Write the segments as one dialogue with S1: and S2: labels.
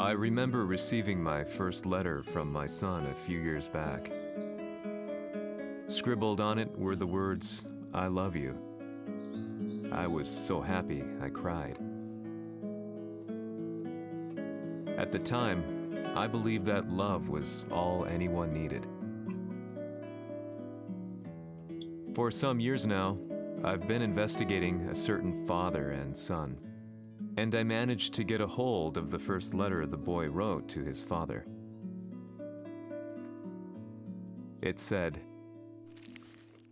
S1: I remember receiving my first letter from my son a few years back. Scribbled on it were the words, "I love you." I was so happy I cried. At the time, I believed that love was all anyone needed. For some years now, I've been investigating a certain father and son, and I managed to get a hold of the first letter the boy wrote to his father. It said,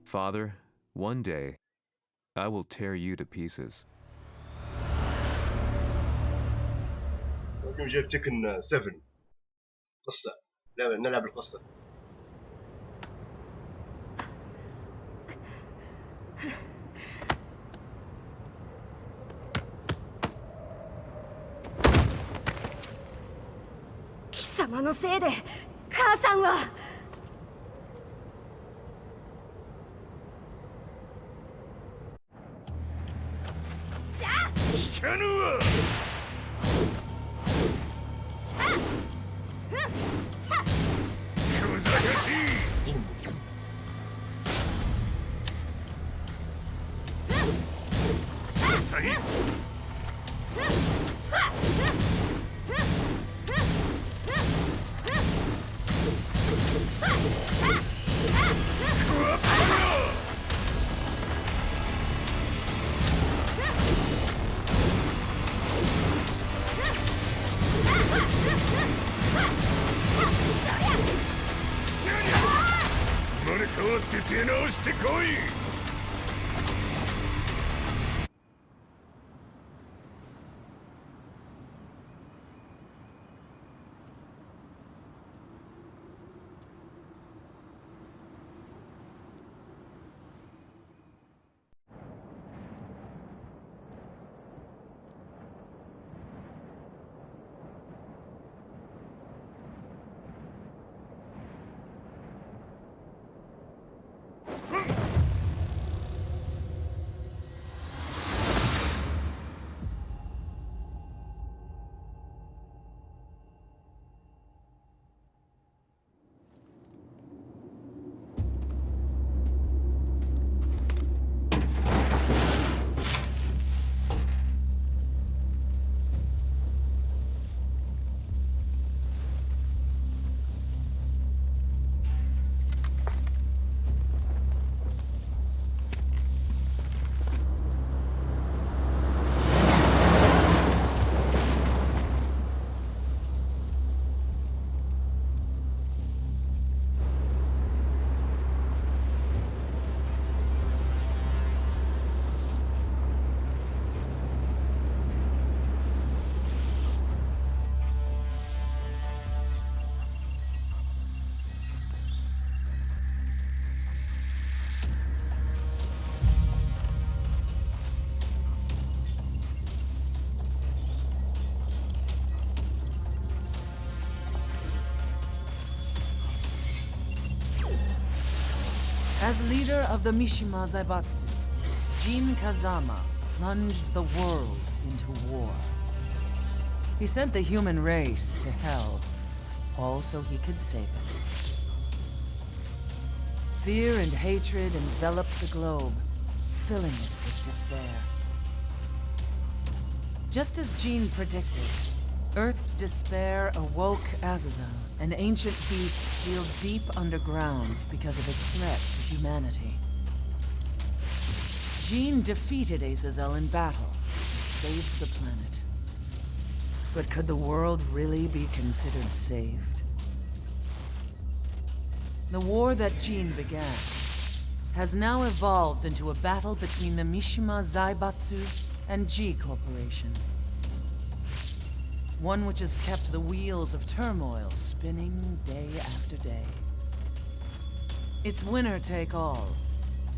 S1: "Father, one day, I will tear you to pieces."
S2: اليوم جايب تيكن 7 قصة. نلعب القصة.
S3: Kisamaのせいで母さんは。
S4: 聞かぬわ。小賢しい。さい。生まれ変わって出直してこい。
S5: As leader of the Mishima Zaibatsu, Jin Kazama plunged the world into war. He sent the human race to hell, all so he could save it. Fear and hatred enveloped the globe, filling it with despair. Just as Jin predicted, Earth's despair awoke Azazel, an ancient beast sealed deep underground because of its threat to humanity. Jin defeated Azazel in battle and saved the planet. But could the world really be considered saved? The war that Jin began has now evolved into a battle between the Mishima Zaibatsu and G Corporation. One which has kept the wheels of turmoil spinning day after day. It's winner take all,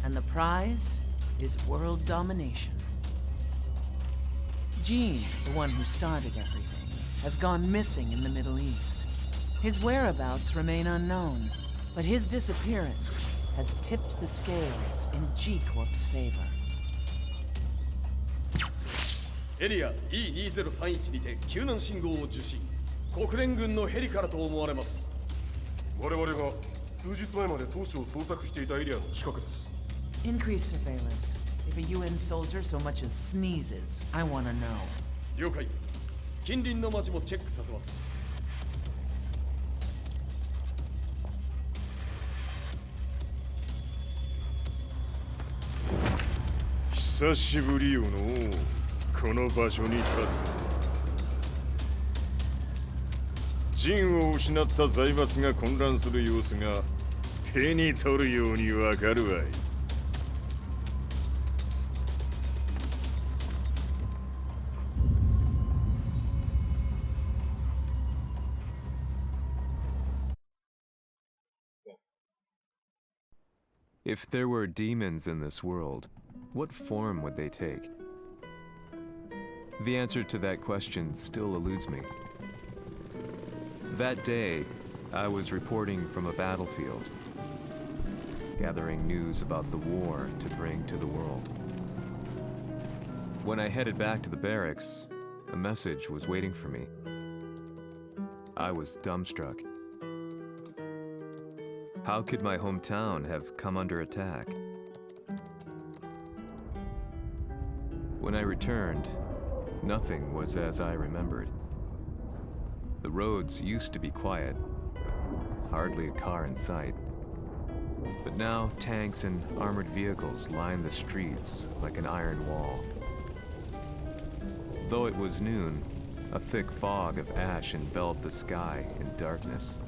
S5: and the prize is world domination. Jin, the one who started everything, has gone missing in the Middle East. His whereabouts remain unknown, but his disappearance has tipped the scales in G-Corp's favor.
S6: エリア E2031 にて救難信号を受信。国連軍のヘリからと思われます。
S4: 我々が数日前まで当初を捜索していたエリアの近くです。
S5: Increase surveillance. If a UN soldier so much as sneezes, I want to know.
S6: 了解。近隣の町もチェックさせます。
S4: 久しぶりよのこの場所に立つ。陣を失った財閥が混乱する様子が手に取るようにわかるわい。
S1: If there were demons in this world, what form would they take? The answer to that question still eludes me. That day, I was reporting from a battlefield, gathering news about the war to bring to the world. When I headed back to the barracks, a message was waiting for me. I was dumbstruck. How could my hometown have come under attack? When I returned, nothing was as I remembered. The roads used to be quiet, hardly a car in sight. But now tanks and armored vehicles line the streets like an iron wall. Though it was noon, a thick fog of ash enveloped the sky in darkness.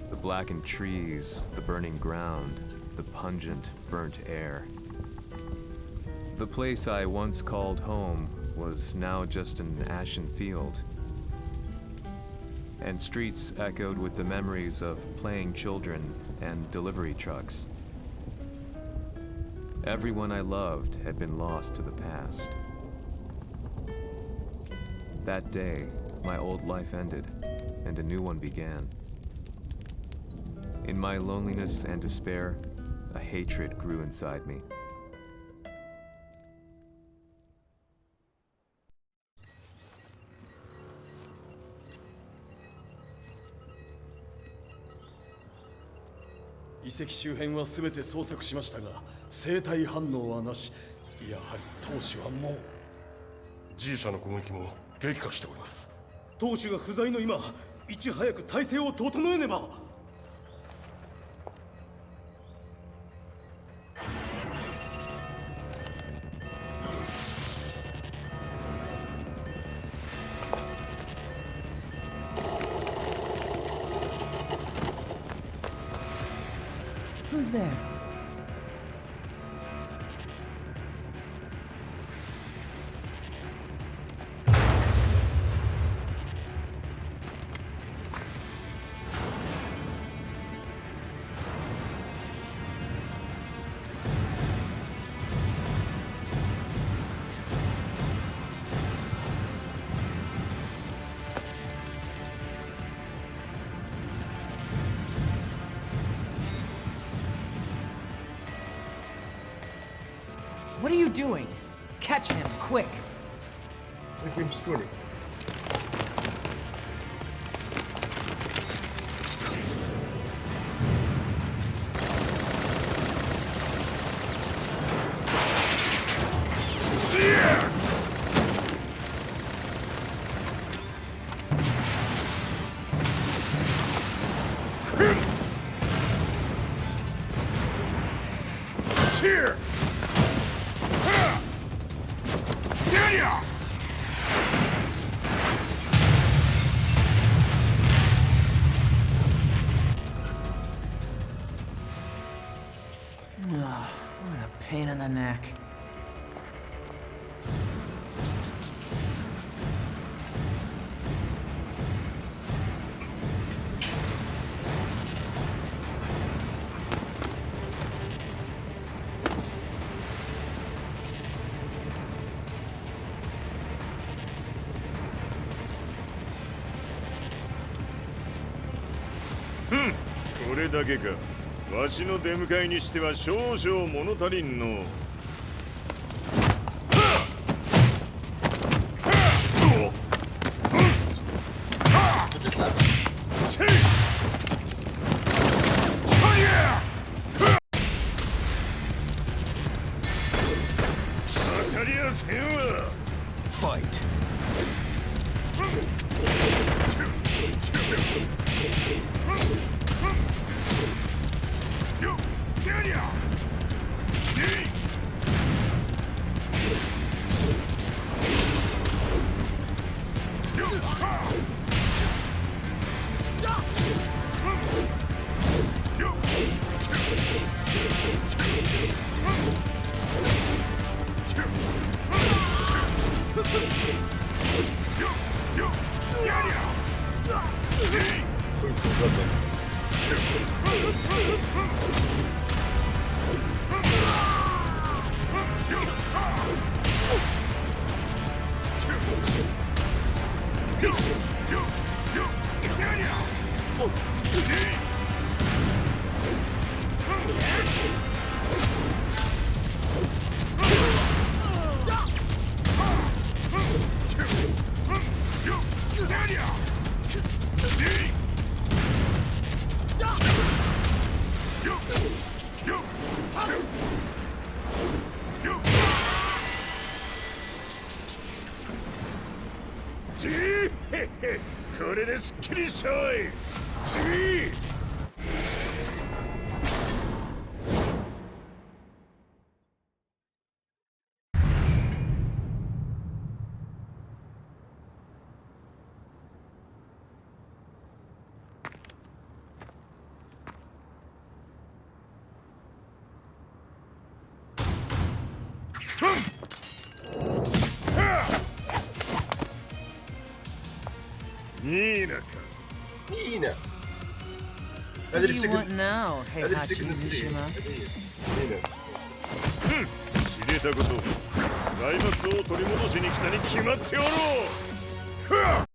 S1: The blackened trees, the burning ground, the pungent, burnt air. The place I once called home was now just an ashen field. And streets echoed with the memories of playing children and delivery trucks. Everyone I loved had been lost to the past. That day, my old life ended, and a new one began. In my loneliness and despair, a hatred grew inside me.
S6: 「遺跡周辺は全て捜索しましたが、生体反応はなし。やはり当主はもう。
S4: G 社の攻撃も激化しております。
S6: 当主が不在の今、いち早く体制を整えねば。
S5: Who's there? What are you doing? Catch him, quick!
S2: Jak mi skłoni.
S4: Here!
S5: What a pain in the neck.
S4: Hmm. これだけか。わしの出迎えにしては少々物足りんの。かりやせんわ。
S7: Fight.
S4: これですっきりしょい。次。いいなか。
S2: いいね。
S5: What do you want now, Heihachi Mishima?
S2: いいね。
S4: 知れたこと。財閥を取り戻しに来たに決まっておろう。ふっ。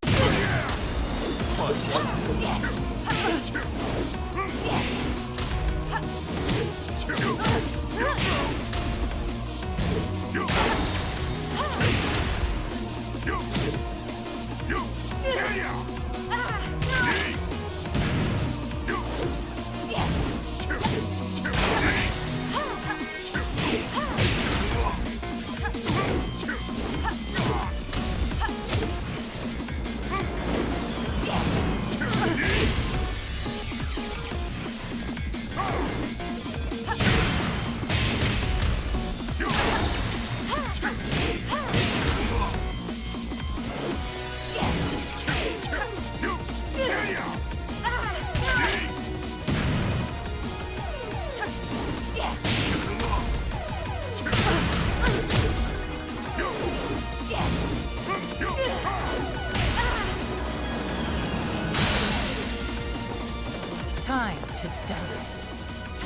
S5: Time to die.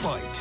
S7: Fight.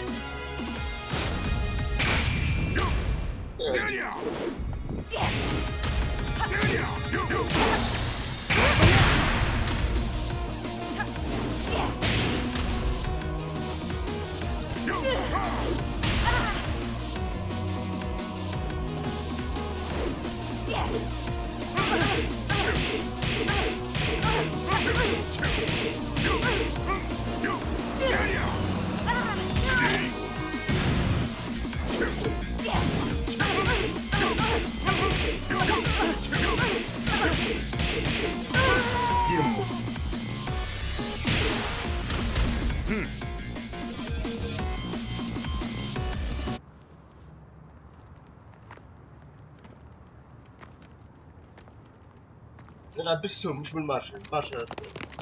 S2: نلعب بالسهم مش بالمارشة. المارشة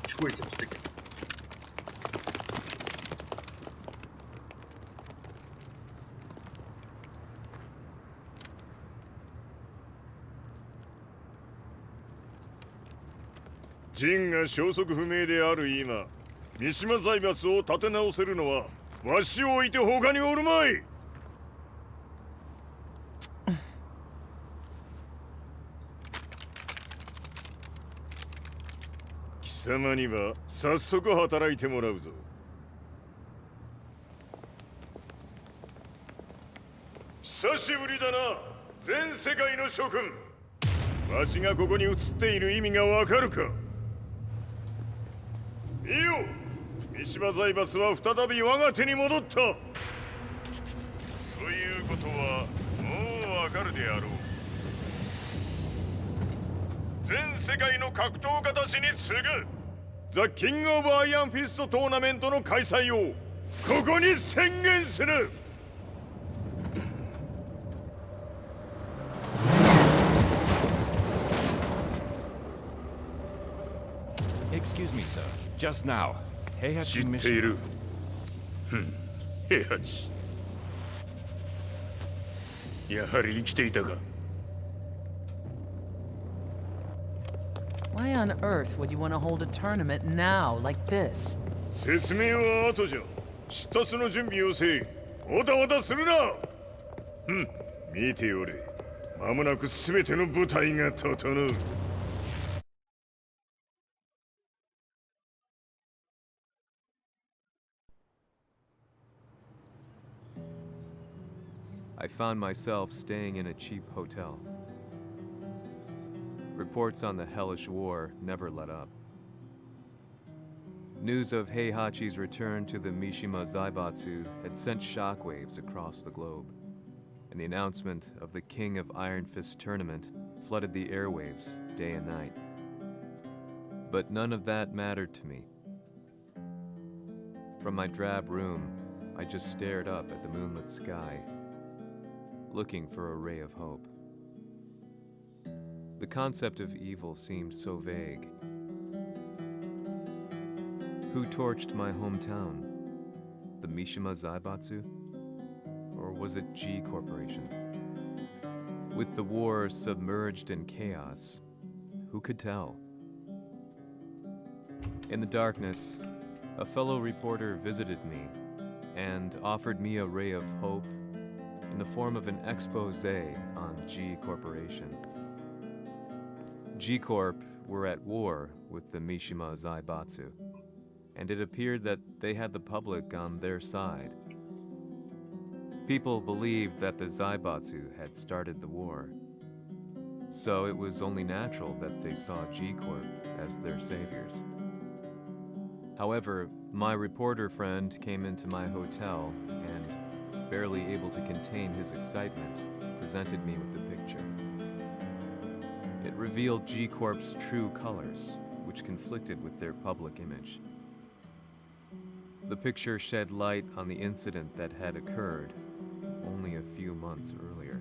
S2: مش كويسة في التكن.
S4: 陣が消息不明である今、三島財閥を立て直せるのはわしを置いて他におるまい。貴様には早速働いてもらうぞ。久しぶりだな、全世界の諸君。わしがここに映っている意味がわかるか。いいよ、三島財閥は再び我が手に戻った。ということはもうわかるであろう。全世界の格闘家たちに次ぐザ・キング・オブ・アイアンフィストトーナメントの開催をここに宣言する。
S7: Excuse me, sir. Just now, Heihachi
S4: 知ってい
S7: Mission.
S4: る。平八。やはり生きていたか。
S5: Why on earth would you want to hold a tournament now, like this?
S4: 説明は後じゃ。出立の準備をせい。おたおたするな。見ておれ。間もなく全ての部隊が整う。
S1: I found myself staying in a cheap hotel. Reports on the hellish war never let up. News of Heihachi's return to the Mishima Zaibatsu had sent shockwaves across the globe, and the announcement of the King of Iron Fist tournament flooded the airwaves day and night. But none of that mattered to me. From my drab room, I just stared up at the moonlit sky, looking for a ray of hope. The concept of evil seemed so vague. Who torched my hometown? The Mishima Zaibatsu? Or was it G Corporation? With the war submerged in chaos, who could tell? In the darkness, a fellow reporter visited me and offered me a ray of hope in the form of an expose on G Corporation. G Corp were at war with the Mishima Zaibatsu, and it appeared that they had the public on their side. People believed that the Zaibatsu had started the war, so it was only natural that they saw G Corp as their saviors. However, my reporter friend came into my hotel and, barely able to contain his excitement, presented me with the picture. It revealed G Corp's true colors, which conflicted with their public image. The picture shed light on the incident that had occurred only a few months earlier.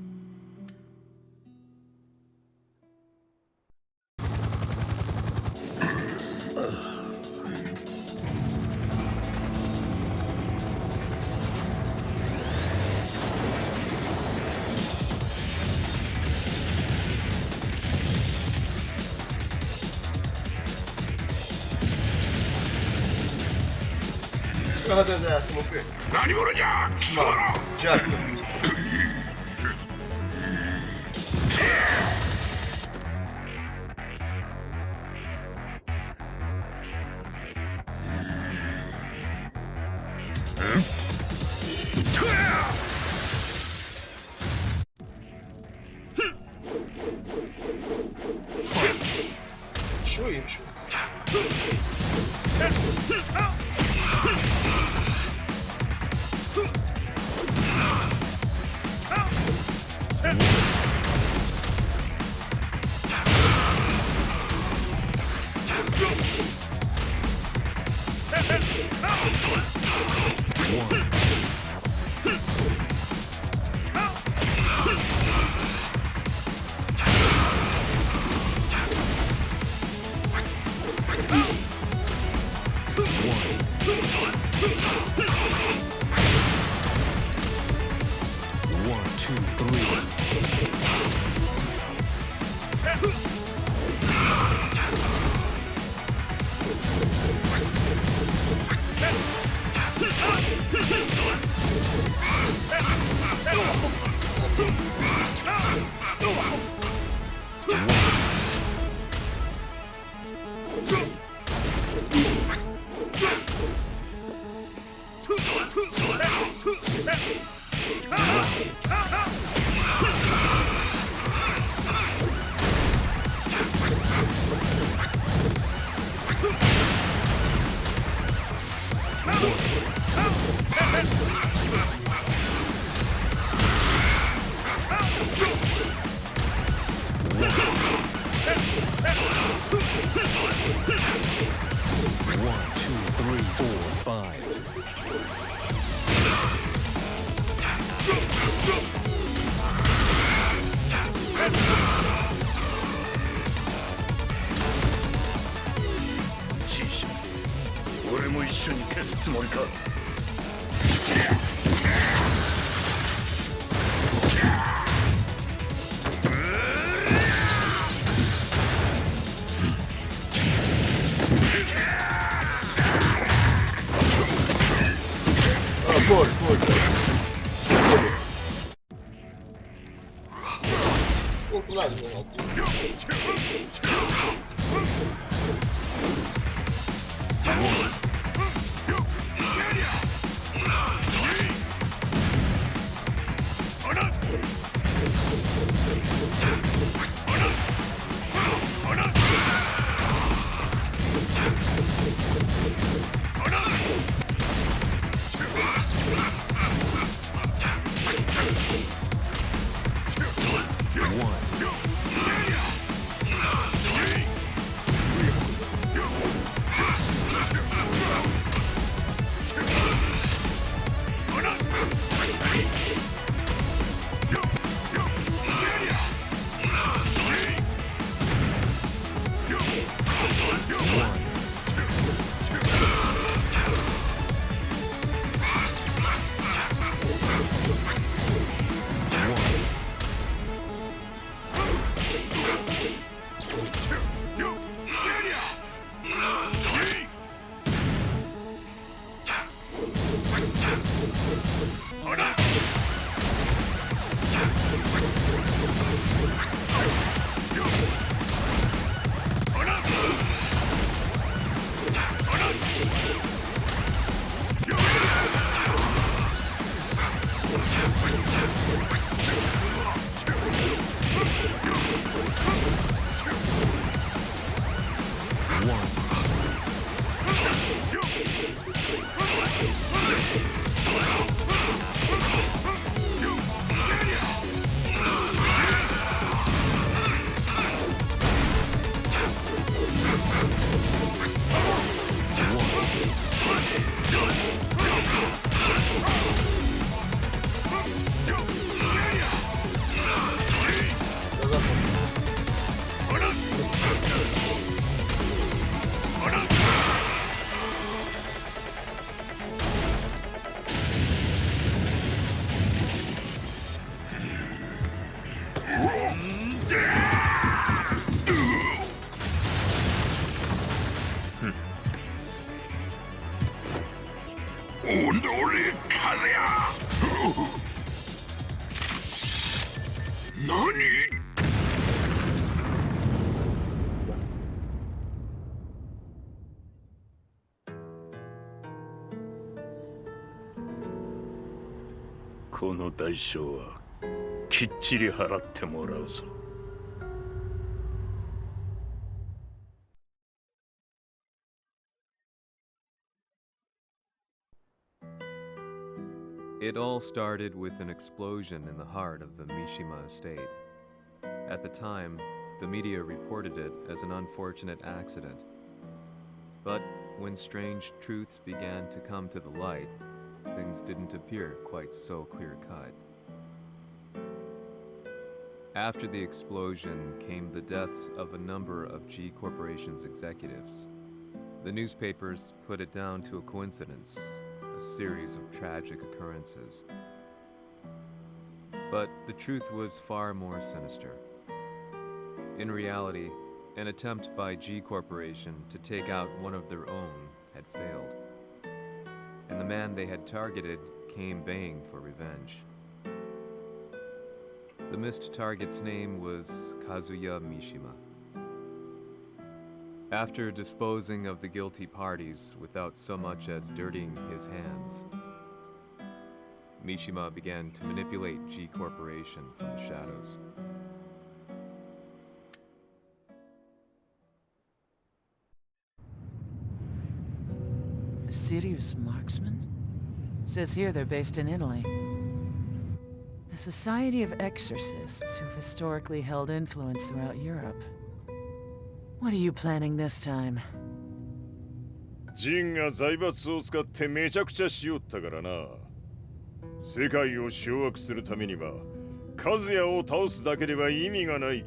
S2: هذا ذا اسمه فين؟
S4: 何者じゃ貴様ら。
S2: جاك شوي شوي
S4: りか。
S2: فول طلع لي
S4: この代償はきっちり払ってもらうぞ。
S1: It all started with an explosion in the heart of the Mishima estate. At the time, the media reported it as an unfortunate accident. But when strange truths began to come to the light, things didn't appear quite so clear-cut. After the explosion came the deaths of a number of G Corporation's executives. The newspapers put it down to a coincidence, a series of tragic occurrences. But the truth was far more sinister. In reality, an attempt by G Corporation to take out one of their own had failed, and the man they had targeted came baying for revenge. The missed target's name was Kazuya Mishima. After disposing of the guilty parties without so much as dirtying his hands, Mishima began to manipulate G Corporation from the shadows.
S5: A serious marksman? Says here they're based in Italy. A society of exorcists who've historically held influence throughout Europe. What are you planning this time?
S4: ジンが財閥を使ってめちゃくちゃしよったからな。世界を掌握するためには、カズヤを倒すだけでは意味がない。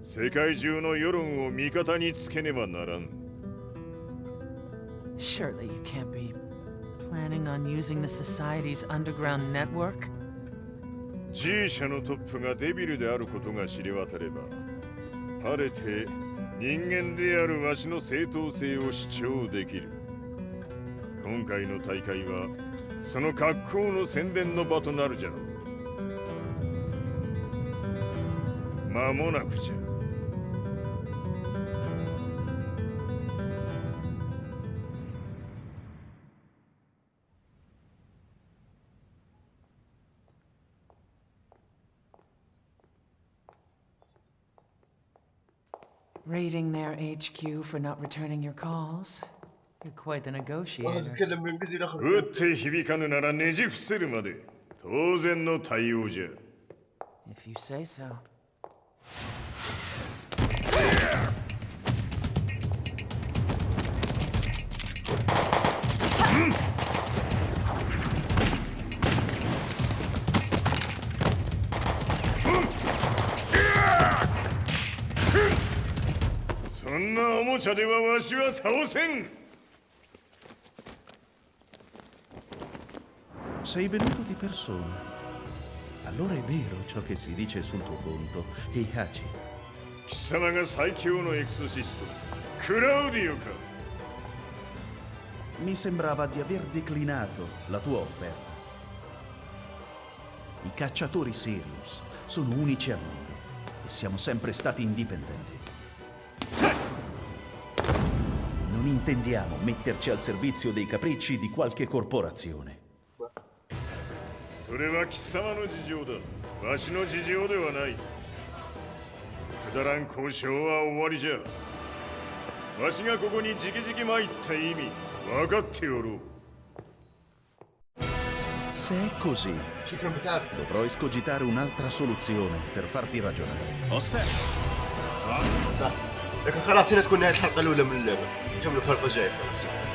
S4: 世界中の世論を味方につけねばならん。
S5: Surely you can't be planning on using the Society's underground network?
S4: G 社のトップがデビルであることが知れ渡れば、晴れて人間であるわしの正当性を主張できる。今回の大会はその格好の宣伝の場となるじゃろう。間もなくじゃ。
S5: Raiding their HQ for not returning your calls. You're quite the negotiator.
S2: تتكلم بالانجليزي الاخر
S4: 打って響かぬならねじ伏せるまで当然の対応じゃ。
S5: If you say so.
S4: So んなおもちゃではわしは倒せん。
S8: Sei venuto di persona. Allora è vero ciò che si dice sul tuo conto, Heihachi.
S4: 貴様が最強のエクソシスト、クラウディオか。
S8: Mi sembrava di aver declinato la tua offerta. I cacciatori Sirius sono unici al mondo e siamo sempre stati indipendenti. Non intendiamo metterci al servizio dei capricci di qualche corporazione.
S4: それは貴様の事情だ。わしの事情ではない。くだらん交渉は終わりじゃ。わしがここに直々参った意味、分かっておろう。
S8: Se è così,
S2: شكرا بتعرف
S8: dovrò escogitare un'altra soluzione per farti ragionare.
S2: لكن خلاص هنا تكون نهاية الحلقة الأولى من اللعبة. نكمل الحلقة الجاية خلاص.